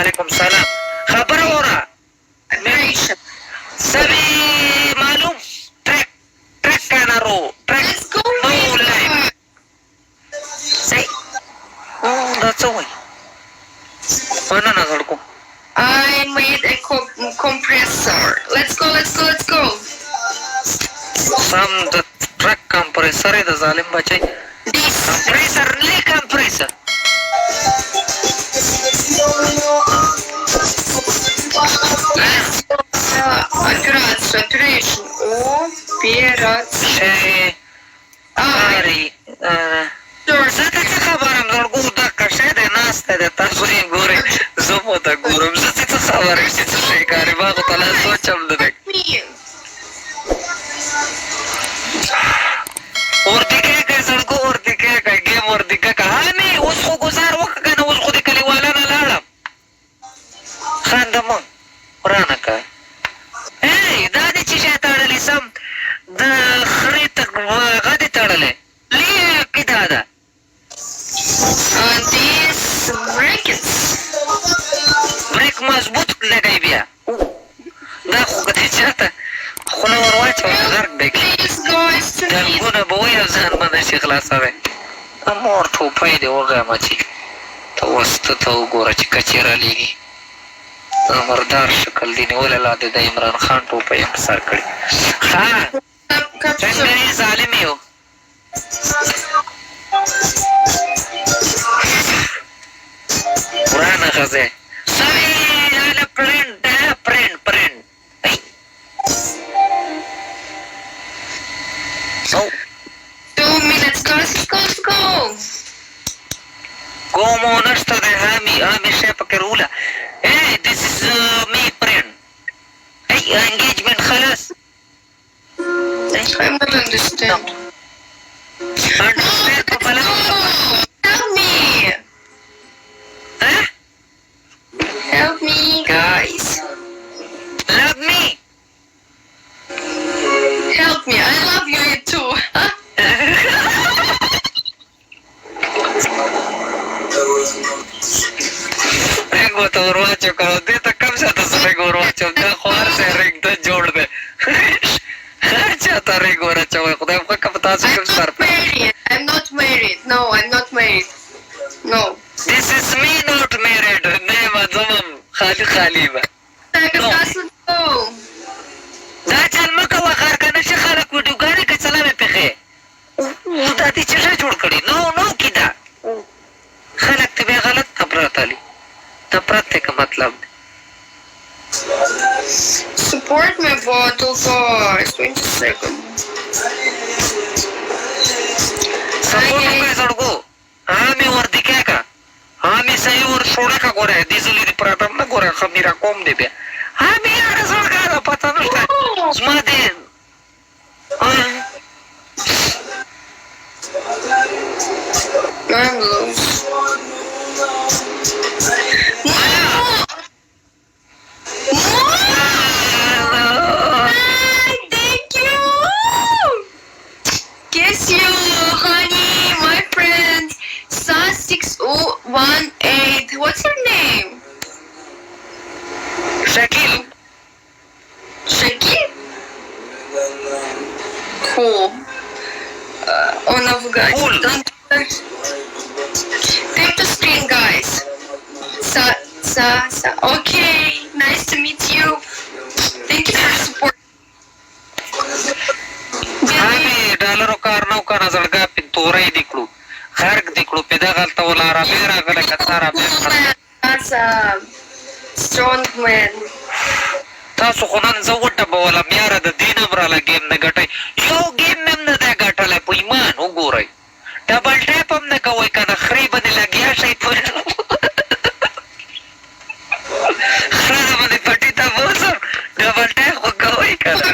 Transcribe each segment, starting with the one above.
وعلیکم سلام. خبره وره سوي معلوم ټریک کنه رو ټریک نو لاین صحیح. دا څه وایي مننه زړکو. I made a compressor. Let's go. سم د ټرک کمپریسر د ظالم بچی. کمپریسر نه کمپریسر. Operation. زه ته څه خبرم زړګو دا کشه دی ناسته دی تاسو یې ګورئ زه مو ته ګورم زه څه خبرم چې څه شی کاري ما خو ته لا سوچم نه دی وردیکې که زړګو وردیکې که ګیم وردیکه که حامې اوس خو ګزار وکړه که نه اوس خو د کلیواله نه لاړم خانده مه ورانه که دا دې چې شی تړلی سم د خرې هغه دې تړلی لیکې دا ده بریک مضبوط لګی بیا دا خو که دې چاته خوله ور واچوه غرق دی جنګونه به وایي او ځان به نشي خلاصوی مور ټوپی دې وغیمه چې ته اوس ته وګوره چې کچې رالیږي مردار شکل دی نیولی لا د عمران خان ټوپی یې په سر کړي ښه څنګه یې ظالم یو ورانه ښځی سوي هله پرنټ پرنټ 2 minutes, let's go. کومو نشته دی حامي شی پکې روله this is me friend engagement خلاص I don't understand. Help me, guys. Love me. Help me, I love you too. رنګ ورته ور واچو که دې ته کم شاته زه رنګ ور واچوم دا خو هر شی رنګ ته جوړ دی هر چاته رنګ ور اچوئ خدای پاک که په تاسو کوم سر I'm not married. No. This is me not married. نه ما زمم خالی به دا چل مه کوه خار که نشي خلک ویډیوګانې که چلوې پېښې دا دې چې ښه جوړ کړي نو کېده خلک ته بیا غلط نفرت علي نفرت دی که مطلب دی support my bottle, guys. 20 seconds. سپورټ وکړئ زړګو حامې وردیکې که حامې صحیح ور شوړه که ګوره دې زلي دې پراته هم نه ګوره خمیره کوم دی بیا حامې یاره زړګه ده پته نشته زما دې I'm loose. Thank you. Kiss you, honey, my friend. Sa6018. What's your name? شکیل Shakil? Cool. On Afghanistan. Cool. Take the screen, guys. Okay. Nice to meet you. Thank you for the support. حامې ډالرو کار نه وکړه نه زړګا پنتورۍ دې کړو خرګ دې کړو په دغلته ولاړه بې راغله که څه That's a strong man. تاسو خو نن زه وټبولم یاره د دې نه هم راله ګیم نه ګټئ یو ګیم مې هم نه دی ګټلی په ایمان وګورئ ډبل ټیپ هم نه کوئ که نه خرې باندې لګیا شئ په خره باندې پټي ته بوځم ډبل ټیپ خو کوئ که نه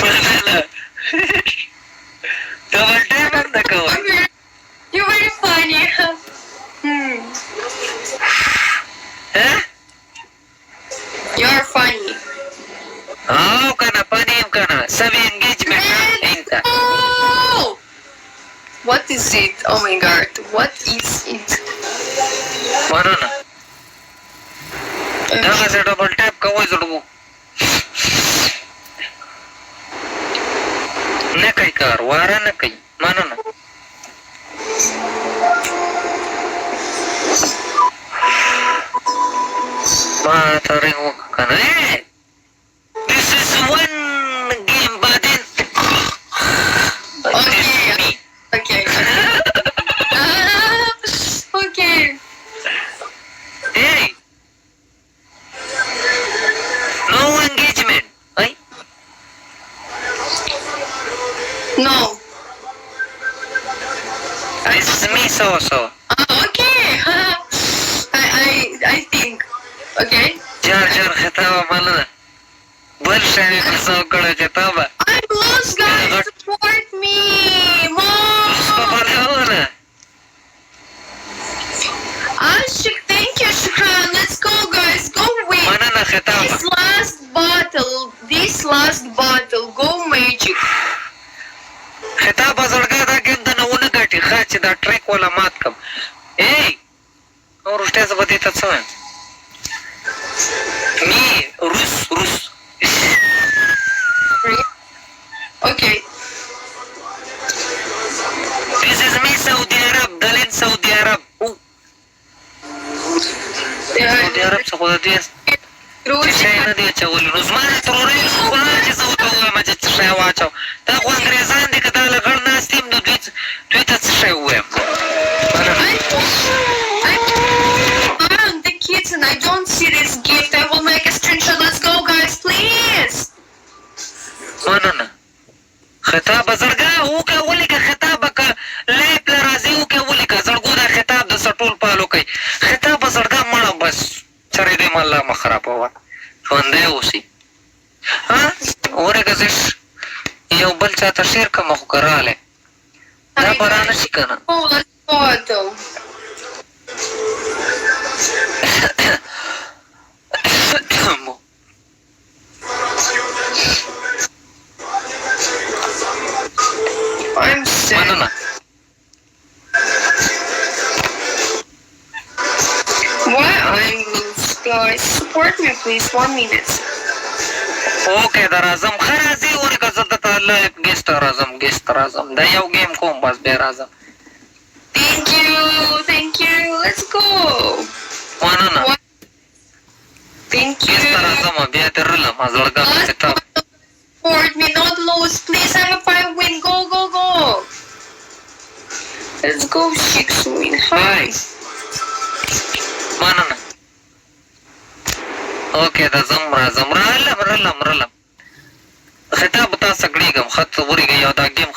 مننه ډبل ټیپ هم نه کوئ You're very funny. You're funny. او که نه پنې یم که نه سوي انګیجمنټ انته What is it? Oh my god, what is it? مننه دغسې ډبل ټاپ کوئ زړګو نه کوي کار واره نه کوي مننه ما ته رنګ وکړه که نه this is one game بعدين Okay. Okay. Hey. No engagement. Hey. No. This is me so. Okay. I think. Okay. Jar خطابه مالا بل شاوی کسو کڑو خطابه I'm lost, guys. Support me. Mom. Ashik, thank you, Shukran. Let's go, guys. Go win. مننه خطابه This last battle. Go magic. خطابه زړګا دا ګیم د نه ونه ګټي ښه چې دا ټریک والا مات کم ای او رښتیا زه به دې ته څه وایم می روس Okay. This is me Saudi Arab دلین سعودي عرب سعودي عرب څه خو د دې چې شی نه دی اچولی نو زما د ترورۍ خو نه چې زه ورته ووایم چې څه شی واچو دا خو انګریزان دي که دا له غړ ناست یم نو دوی ته څه شی ووایم The kids and I don't see this gift. I will make a screenshot. Let's go, guys, please. مننه خطابه زړګا وکړه ولیکه خطابه که لایف له راځي وکړه ولیکه زړګو دا خطاب د سټول پالو کوي خطابه زړګا مړه بس سره دې م الله مه خرابوه ژوندی اوسي ورېږه زه یو بل چا ته شیر کړمه خو که رالی دا به را نه شي که نه Oh, let's go, though. I'm sick. مننه Why I'm loose, guys? Support me, please. 1 minute. اوکې دا راځم ښه راځي ورېږه زه دته لایف ګېسټ راځم دا یو ګیم کوم بس بیا راځم Thank you. Let's go. مننه Thank you. ګېسټ ته راځم بیا دې رلم زړګا مې خطاب Support me, not lose. Please, I'm a 5 win. Go. Let's go, 6 win. Hi. مننه اوکې دا زم راځم رالم خطاب تا سګړېږم خط ورېږه یو دا ګیم